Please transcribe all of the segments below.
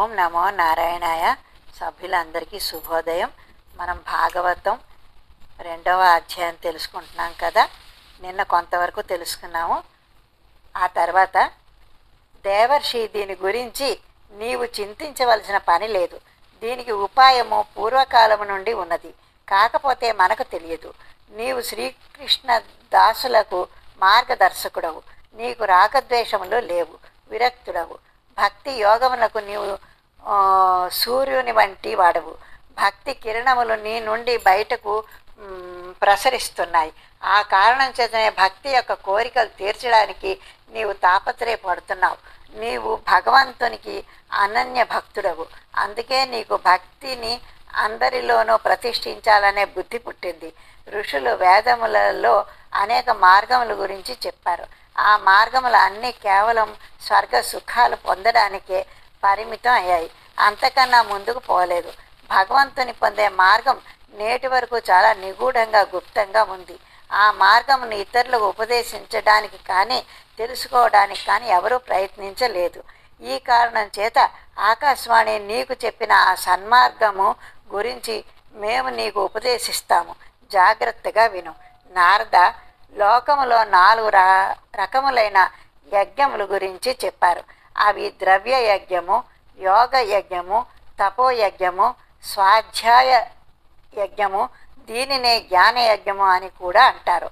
ఓం నమో నారాయణాయ. సభ్యులందరికీ శుభోదయం. మనం భాగవతం 2వ అధ్యాయం తెలుసుకుంటున్నాం కదా. నిన్న కొంతవరకు తెలుసుకున్నాము. ఆ తర్వాత దేవర్షి దీని గురించి నీవు చింతించవలసిన పని లేదు. దీనికి ఉపాయము పూర్వకాలము నుండి ఉన్నది, కాకపోతే మనకు తెలియదు. నీవు శ్రీకృష్ణ దాసులకు మార్గదర్శకుడవు. నీకు రాగద్వేషములు లేవు, విరక్తుడవు. భక్తి యోగములకు నీవు సూర్యుని వంటి వాడవు. భక్తి కిరణములు నీ నుండి బయటకు ప్రసరిస్తున్నాయి. ఆ కారణం చేతనే భక్తి యొక్క కోరికలు తీర్చడానికి నీవు తాపత్రయపడుతున్నావు. నీవు భగవంతునికి అనన్య భక్తుడవు. అందుకే నీకు భక్తిని అందరిలోనూ ప్రతిష్ఠించాలనే బుద్ధి పుట్టింది. ఋషులు వేదములలో అనేక మార్గముల గురించి చెప్పారు. ఆ మార్గములు అన్నీ కేవలం స్వర్గ సుఖాలు పొందడానికే పరిమితం అయ్యాయి, అంతకన్నా ముందుకు పోలేదు. భగవంతుని పొందే మార్గం నేటి వరకు చాలా నిగూఢంగా గుప్తంగా ఉంది. ఆ మార్గమును ఇతరులకు ఉపదేశించడానికి కానీ తెలుసుకోవడానికి కానీ ఎవరూ ప్రయత్నించలేదు. ఈ కారణం చేత ఆకాశవాణి నీకు చెప్పిన ఆ సన్మార్గము గురించి మేము నీకు ఉపదేశిస్తాము. జాగ్రత్తగా విను. నారద లోకములో 4 రకములైన యజ్ఞముల గురించి చెప్పారు. అవి ద్రవ్య యజ్ఞము, యోగ యజ్ఞము, తపోయజ్ఞము, స్వాధ్యాయ యజ్ఞము. దీనినే జ్ఞాన యజ్ఞము అని కూడా అంటారు.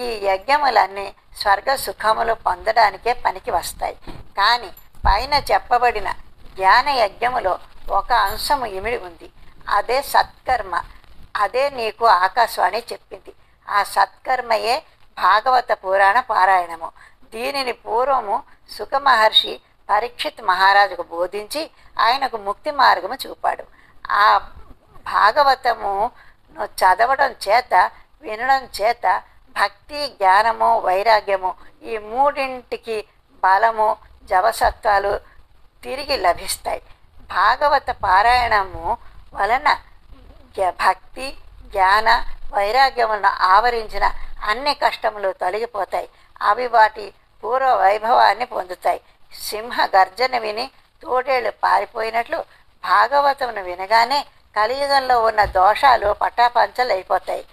ఈ యజ్ఞములన్నీ స్వర్గ సుఖములు పొందడానికే పనికి వస్తాయి. కానీ పైన చెప్పబడిన జ్ఞాన యజ్ఞములో ఒక అంశము ఇమిడి ఉంది. అదే సత్కర్మ. అదే నీకు ఆకాశవాణి చెప్పింది. ఆ సత్కర్మయే భాగవత పురాణ పారాయణము. దీనిని పూర్వము సుఖ మహర్షి పరీక్షిత్ మహారాజుకు బోధించి ఆయనకు ముక్తి మార్గము చూపాడు. ఆ భాగవతమును చదవడం చేత వినడం చేత భక్తి, జ్ఞానము, వైరాగ్యము ఈ మూడింటికి బలము, జవసత్వాలు తిరిగి లభిస్తాయి. భాగవత పారాయణము వలన భక్తి, జ్ఞాన, వైరాగ్యములను ఆవరించిన అన్ని కష్టములు తొలగిపోతాయి. అవి వాటి పూర్వ వైభవాన్ని పొందుతాయి. సింహ గర్జన విని తోడేళ్లు పారిపోయినట్లు భాగవతమును వినగానే కలియుగంలో ఉన్న దోషాలు పటాపంచలైపోతాయి.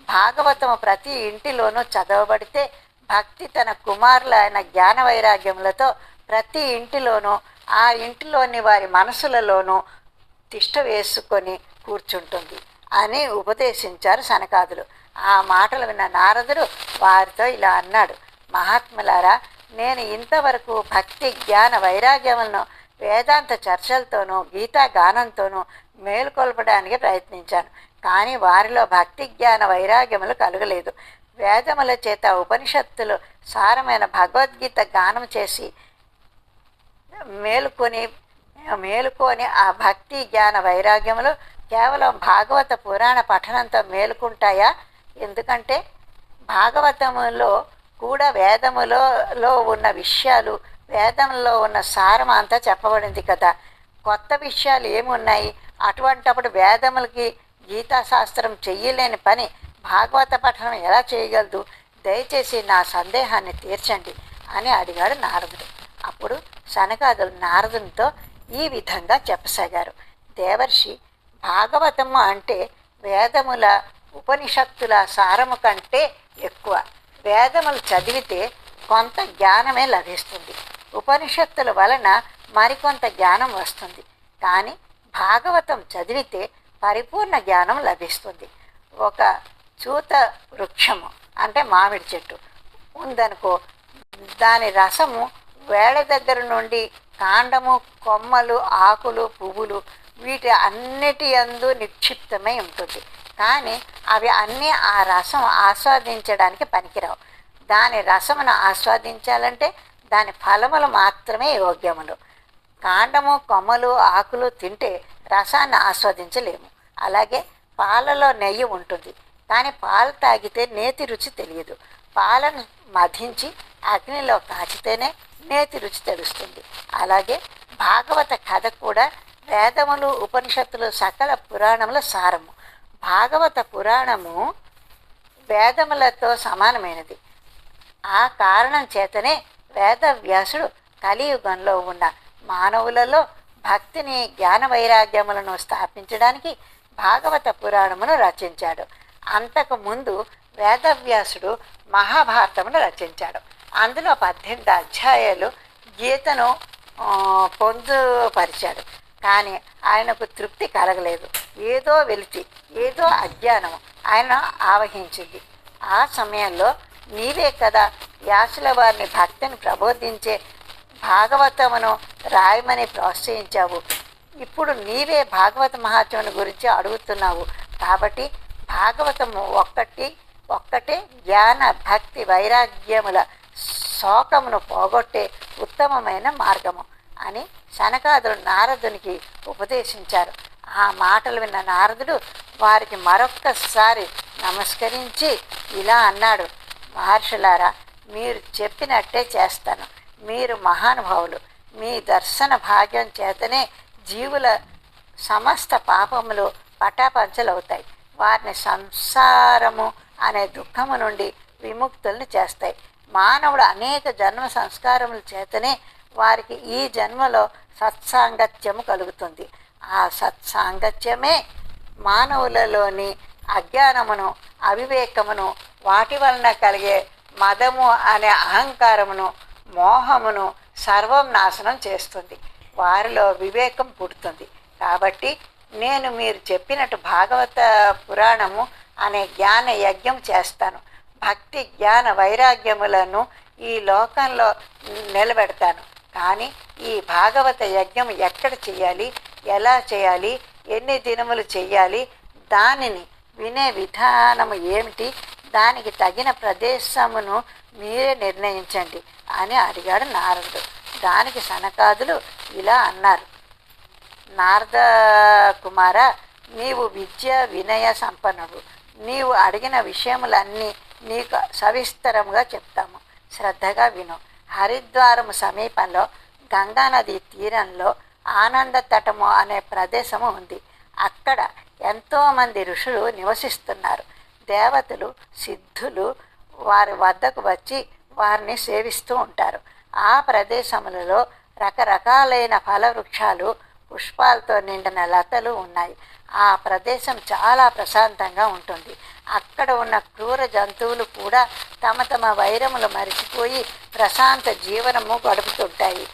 భాగవతము ప్రతి ఇంటిలోనూ చదవబడితే భక్తి తన కుమారులైన జ్ఞాన వైరాగ్యములతో ప్రతి ఇంటిలోనూ ఆ ఇంటిలోని వారి మనసులలోనూ తిష్ట వేసుకొని కూర్చుంటుంది అని ఉపదేశించారు సనకాదులు. ఆ మాటలు విన్న నారదుడు వారితో ఇలా అన్నాడు: మహాత్ములారా, నేను ఇంతవరకు భక్తి, జ్ఞాన, వైరాగ్యములను వేదాంత చర్చలతోనూ గీతా గానంతోనూ మేలుకొల్పడానికి ప్రయత్నించాను. కానీ వారిలో భక్తి, జ్ఞాన, వైరాగ్యములు కలగలేదు. వేదముల చేత ఉపనిషత్తులు సారమైన భగవద్గీత గానం చేసి మేలుకొని ఆ భక్తి, జ్ఞాన, వైరాగ్యములు కేవలం భాగవత పురాణ పఠనంతో మేలుకుంటాయా? ఎందుకంటే భాగవతములో కూడా వేదములో ఉన్న విషయాలు, వేదంలో ఉన్న సారం అంతా చెప్పబడింది కదా. కొత్త విషయాలు ఏమున్నాయి? అటువంటప్పుడు వేదములకి గీతాశాస్త్రం చెయ్యలేని పని భాగవత పఠనం ఎలా చేయగలదు? దయచేసి నా సందేహాన్ని తీర్చండి అని అడిగాడు నారదుడు. అప్పుడు సనకాదులు నారదునితో ఈ విధంగా చెప్పసాగారు: దేవర్షి, భాగవతము అంటే వేదముల, ఉపనిషత్తుల సారము కంటే ఎక్కువ. వేదములు చదివితే కొంత జ్ఞానమే లభిస్తుంది, ఉపనిషత్తుల వలన మరికొంత జ్ఞానం వస్తుంది. కానీ భాగవతం చదివితే పరిపూర్ణ జ్ఞానం లభిస్తుంది. ఒక చూత వృక్షము అంటే మామిడి చెట్టు ఉందనుకో, దాని రసము వేళ దగ్గర నుండి కాండము, కొమ్మలు, ఆకులు, పువ్వులు వీటి అన్నిటి యందు నిక్షిప్తమై ఉంటుంది. కానీ అవి అన్నీ ఆ రసం ఆస్వాదించడానికి పనికిరావు. దాని రసమును ఆస్వాదించాలంటే దాని ఫలములు మాత్రమే యోగ్యములు. కాండము, కొమ్మలు, ఆకులు తింటే రసాన్ని ఆస్వాదించలేము. అలాగే పాలలో నెయ్యి ఉంటుంది, కానీ పాలు తాగితే నేతి రుచి తెలియదు. పాలను మధించి అగ్నిలో కాచితేనే నేతి రుచి తెలుస్తుంది. అలాగే భాగవత కథ కూడా వేదములు, ఉపనిషత్తులు, సకల పురాణముల సారము. భాగవత పురాణము వేదములతో సమానమైనది. ఆ కారణం చేతనే వేదవ్యాసుడు కలియుగంలో ఉన్న మానవులలో భక్తిని జ్ఞాన వైరాగ్యములను స్థాపించడానికి భాగవత పురాణమును రచించాడు. అంతకు ముందు వేదవ్యాసుడు మహాభారతమును రచించాడు. అందులో 18 అధ్యాయాలు గీతను పొందుపరిచాడు. కానీ ఆయనకు తృప్తి కలగలేదు. ఏదో వెలితి, ఏదో అజ్ఞానము ఆయన ఆవహించింది. ఆ సమయంలో నీవే కదా వ్యాసుల వారిని భక్తిని ప్రబోధించే భాగవతమును రాయమని ప్రోత్సహించావు. ఇప్పుడు నీవే భాగవత మహాత్ముని గురించి అడుగుతున్నావు. కాబట్టి భాగవతము ఒక్కటే జ్ఞాన భక్తి వైరాగ్యముల శోకమును పోగొట్టే ఉత్తమమైన మార్గము అని శనకాదులు నారదునికి ఉపదేశించారు. ఆ మాటలు విన్న నారదుడు వారికి మరొక్కసారి నమస్కరించి ఇలా అన్నాడు: మహర్షులారా, మీరు చెప్పినట్టే చేస్తాను. మీరు మహానుభావులు. మీ దర్శన భాగ్యం చేతనే జీవుల సమస్త పాపములు పటాపంచలవుతాయి. వారిని సంసారము అనే దుఃఖము నుండి విముక్తుల్ని చేస్తాయి. మానవుడు అనేక జన్మ సంస్కారముల చేతనే వారికి ఈ జన్మలో సత్సాంగత్యము కలుగుతుంది. ఆ సత్సాంగత్యమే మానవులలోని అజ్ఞానమును, అవివేకమును, వాటి వలన కలిగే మదము అనే అహంకారమును, మోహమును సర్వం నాశనం చేస్తుంది. వారిలో వివేకం పుడుతుంది. కాబట్టి నేను మీరు చెప్పినట్టు భాగవత పురాణము అనే జ్ఞాన యజ్ఞం చేస్తాను. భక్తి జ్ఞాన వైరాగ్యములను ఈ లోకంలో నిలబెడతాను. కానీ ఈ భాగవత యజ్ఞం ఎక్కడ చేయాలి, ఎలా చేయాలి, ఎన్ని దినములు చేయాలి, దానిని వినే విధానము ఏమిటి, దానికి తగిన ప్రదేశమును మీరే నిర్ణయించండి అని అడిగాడు నారదుడు. దానికి సనకాదులు ఇలా అన్నారు: నారద కుమార, నీవు విద్య వినయ సంపన్నుడు. నీవు అడిగిన విషయములన్నీ నీకు సవిస్తరంగా చెప్తాము. శ్రద్ధగా విను. హరిద్వారము సమీపంలో గంగానది తీరంలో ఆనంద తటము అనే ప్రదేశము ఉంది. అక్కడ ఎంతోమంది ఋషులు నివసిస్తున్నారు. దేవతలు, సిద్ధులు వారి వద్దకు వచ్చి వారిని సేవిస్తూ ఉంటారు. ఆ ప్రదేశములలో రకరకాలైన ఫలవృక్షాలు, పుష్పాలతో నిండిన లతలు ఉన్నాయి. ఆ ప్రదేశం చాలా ప్రశాంతంగా ఉంటుంది. అక్కడ ఉన్న క్రూర జంతువులు కూడా తమ తమ వైరములు మరిచిపోయి ప్రశాంత జీవనము గడుపుతుంటాయి.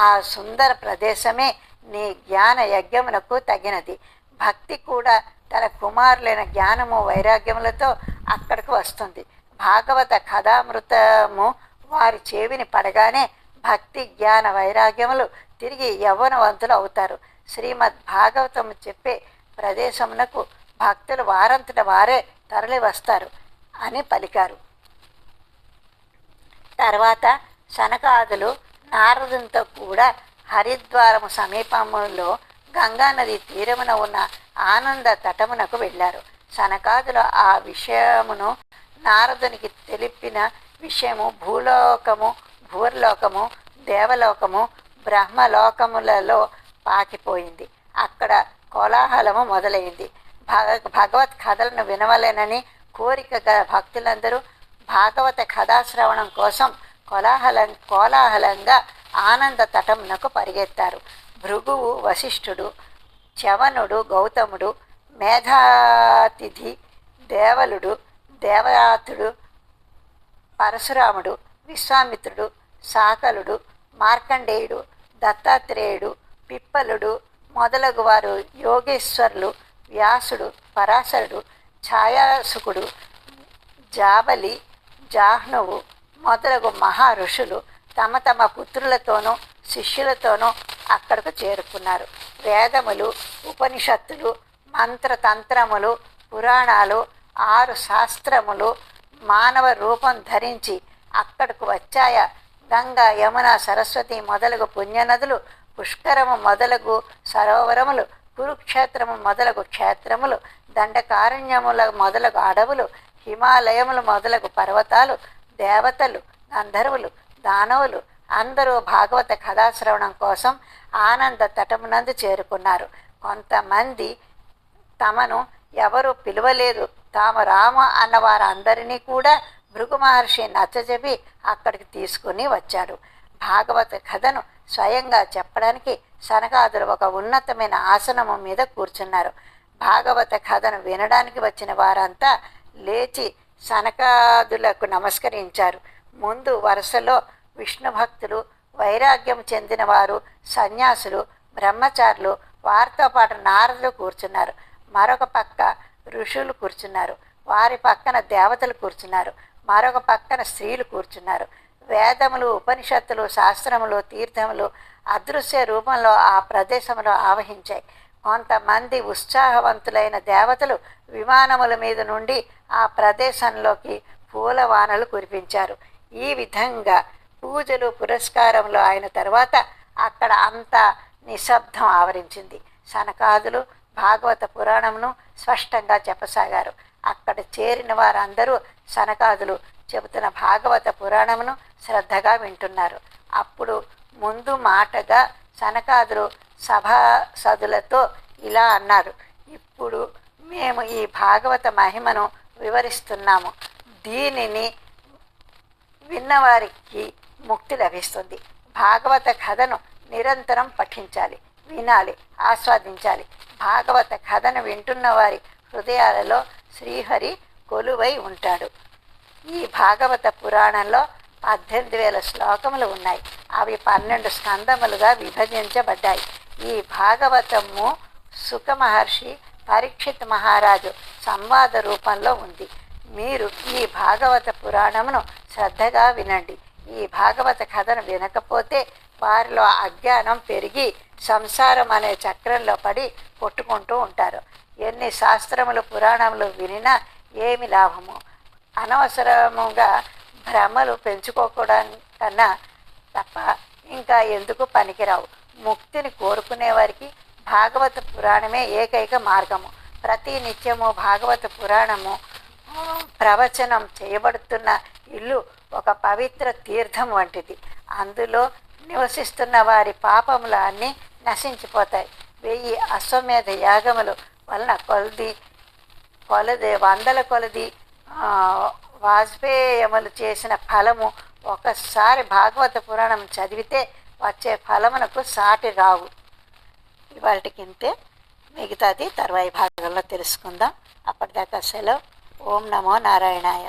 ఆ సుందర ప్రదేశమే నీ జ్ఞాన యజ్ఞమునకు తగినది. భక్తి కూడా తన కుమారులైన జ్ఞానము వైరాగ్యములతో అక్కడికి వస్తుంది. భాగవత కథామృతము వారి చెవిని పడగానే భక్తి జ్ఞాన వైరాగ్యములు తిరిగి యవ్వనవంతులు అవుతారు. శ్రీమద్ భాగవతము చెప్పే ప్రదేశమునకు భక్తులు వారంతట వారే తరలి వస్తారు అని పలికారు. తర్వాత శనకాదులు నారదునితో కూడా హరిద్వారము సమీపములో గంగానది తీరమున ఉన్న ఆనంద తటమునకు వెళ్ళారు. శనకాదులు ఆ విషయమును నారదునికి తెలిపిన విషయము భూలోకము, భూర్లోకము, దేవలోకము, బ్రహ్మలోకములలో పాకిపోయింది. అక్కడ కోలాహలము మొదలైంది. భగవత్ కథలను వినవలేనని కోరికగా భక్తులందరూ భాగవత కథాశ్రవణం కోసం కోలాహలంగా ఆనంద తటమునకు పరిగెత్తారు. భృగువు వశిష్ఠుడు, చవనుడు గౌతముడు, మేధాతిథి దేవలుడు, దేవరాతుడు, పరశురాముడు, విశ్వామిత్రుడు, సాకలుడు, మార్కండేయుడు, దత్తాత్రేయుడు, పిప్పలుడు మొదలగు వారు, యోగేశ్వరులు, వ్యాసుడు, పరాశరుడు, ఛాయాసుకుడు, జాబలి, జాహ్నువు మొదలగు మహా ఋషులు తమ తమ పుత్రులతోనూ శిష్యులతోనూ అక్కడకు చేరుకున్నారు. వేదములు, ఉపనిషత్తులు, మంత్రతంత్రములు, పురాణాలు, 6 శాస్త్రములు మానవ రూపం ధరించి అక్కడకు వచ్చాయ. గంగా, యమున, సరస్వతి మొదలగు పుణ్యనదులు, పుష్కరము మొదలగు సరోవరములు, కురుక్షేత్రము మొదలగు క్షేత్రములు, దండకారణ్యముల మొదలగు అడవులు, హిమాలయములు మొదలగు పర్వతాలు, దేవతలు, గంధర్వులు, దానవులు అందరూ భాగవత కథాశ్రవణం కోసం ఆనంద తటమునందు చేరుకున్నారు. కొంతమంది తమను ఎవరు పిలువలేదు, తాము రామ అన్న వారందరినీ కూడా భృగు మహర్షి నచ్చజెప్పి అక్కడికి తీసుకుని వచ్చాడు. భాగవత కథను స్వయంగా చెప్పడానికి సనకాదులు ఒక ఉన్నతమైన ఆసనము మీద కూర్చున్నారు. భాగవత కథను వినడానికి వచ్చిన వారంతా లేచి సనకాదులకు నమస్కరించారు. ముందు వరుసలో విష్ణు భక్తులు, వైరాగ్యం చెందిన వారు, సన్యాసులు, బ్రహ్మచారులు, వారితో పాటు నారదులు కూర్చున్నారు. మరొక పక్క ఋషులు కూర్చున్నారు. వారి పక్కన దేవతలు కూర్చున్నారు. మరొక పక్కన స్త్రీలు కూర్చున్నారు. వేదములు, ఉపనిషత్తులు, శాస్త్రములు, తీర్థములు అదృశ్య రూపంలో ఆ ప్రదేశంలో ఆవహించాయి. కొంతమంది ఉత్సాహవంతులైన దేవతలు విమానముల మీద నుండి ఆ ప్రదేశంలోకి పూలవానలు కురిపించారు. ఈ విధంగా పూజలు, పురస్కారములు అయిన తర్వాత అక్కడ అంతా నిశ్శబ్దం ఆవరించింది. సనకాదులు భాగవత పురాణమును స్పష్టంగా చెప్పసాగారు. అక్కడ చేరిన వారందరూ సనకాదులు చెబుతున్న భాగవత పురాణమును శ్రద్ధగా వింటున్నారు. అప్పుడు ముందు మాటగా సనకాదులు సభాసదులతో ఇలా అన్నారు: ఇప్పుడు మేము ఈ భాగవత మహిమను వివరిస్తున్నాము. దీనిని విన్నవారికి ముక్తి లభిస్తుంది. భాగవత కథను నిరంతరం పఠించాలి, వినాలి, ఆస్వాదించాలి. భాగవత కథను వింటున్న వారి హృదయాలలో శ్రీహరి కొలువై ఉంటాడు. ఈ భాగవత పురాణంలో 18,000 శ్లోకములు ఉన్నాయి. అవి 12 స్కందములుగా విభజించబడ్డాయి. ఈ భాగవతము సుఖ మహర్షి, పరీక్షిత్ మహారాజు సంవాద రూపంలో ఉంది. మీరు ఈ భాగవత పురాణమును శ్రద్ధగా వినండి. ఈ భాగవత కథను వినకపోతే వారిలో అజ్ఞానం పెరిగి సంసారం అనే చక్రంలో పడి కొట్టుకుంటూ ఉంటారు. ఎన్ని శాస్త్రములు, పురాణములు వినినా ఏమి లాభము? అనవసరముగా భ్రమలు పెంచుకోకూడకన్నా తప్ప ఇంకా ఎందుకు పనికిరావు. ముక్తిని కోరుకునే వారికి భాగవత పురాణమే ఏకైక మార్గము. ప్రతి నిత్యము భాగవత పురాణము ప్రవచనం చేయబడుతున్న ఇల్లు ఒక పవిత్ర తీర్థం వంటిది. అందులో నివసిస్తున్న వారి పాపములు అన్నీ నశించిపోతాయి. 1000 అశ్వమేధ యాగములు వలన వందల కొలది వాజ్పేయములు చేసిన ఫలము ఒకసారి భాగవత పురాణం చదివితే వచ్చే ఫలమునకు సాటి రావు. ఇవాళకింతే. మిగతాది తర్వాయి భాగంలో తెలుసుకుందాం. అప్పటిదాకా సెలవు. ఓం నమో నారాయణాయ.